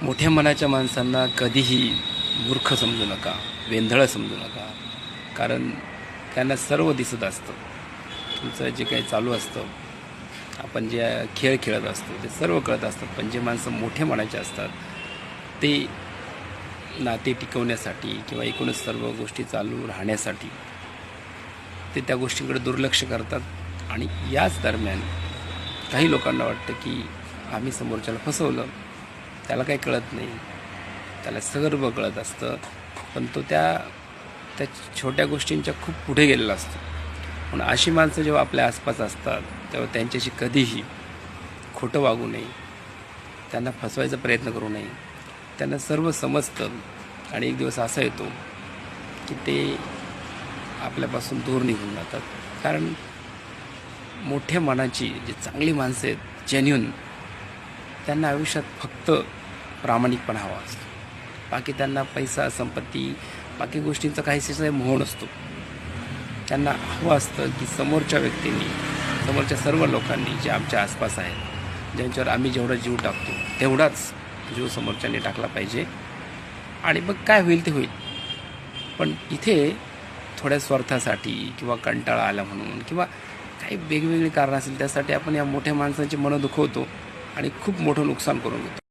मोठ्या मनाच्या माणसांना कधीही मूर्ख समजू नका, वेंधळं समजू नका. कारण त्यांना सर्व दिसत असतं. तुमचं जे काही चालू असतं, आपण जे खेळ खेळत असतो ते सर्व कळत असतात. पण जे माणसं मोठ्या मनाचे असतात ते नाते टिकवण्यासाठी किंवा एकूणच सर्व गोष्टी चालू राहण्यासाठी ते त्या गोष्टींकडे दुर्लक्ष करतात. आणि याच दरम्यान काही लोकांना वाटतं की आम्ही समोरच्याला फसवलं, त्याला काही कळत नाही, त्याला सर्व कळत असतं, पण तो त्या छोट्या गोष्टींच्या खूप पुढे गेलेला असतो. म्हणून अशी माणसं जेव्हा आपल्या आसपास असतात तेव्हा त्यांच्याशी कधीही खोटं वागू नये, त्यांना फसवायचा प्रयत्न करू नये. त्यांना सर्व समजतं आणि एक दिवस असा येतो की ते आपल्यापासून दूर निघून जातात. कारण मोठ्या मनाची जी चांगली माणसं आहेत, जेन्युइन, त्यांना आयुष्यात फक्त प्रामाणिकपणा हवा असतो. बाकी त्यांना पैसा, संपत्ती, बाकी गोष्टींचा काहीसा मोह नसतो. त्यांना हवं असतं की समोरच्या व्यक्तींनी, समोरच्या सर्व लोकांनी जे आमच्या आसपास आहेत, ज्यांच्यावर आम्ही जेवढा जीव टाकतो तेवढाच जीव समोरच्याने टाकला पाहिजे. आणि मग काय होईल ते होईल. पण इथे थोड्या स्वार्थासाठी किंवा कंटाळा आला म्हणून किंवा काही वेगवेगळी कारणं असेल त्यासाठी आपण या मोठ्या माणसांची मनं दुखवतो आणि खूप मोठं नुकसान करून घेतो.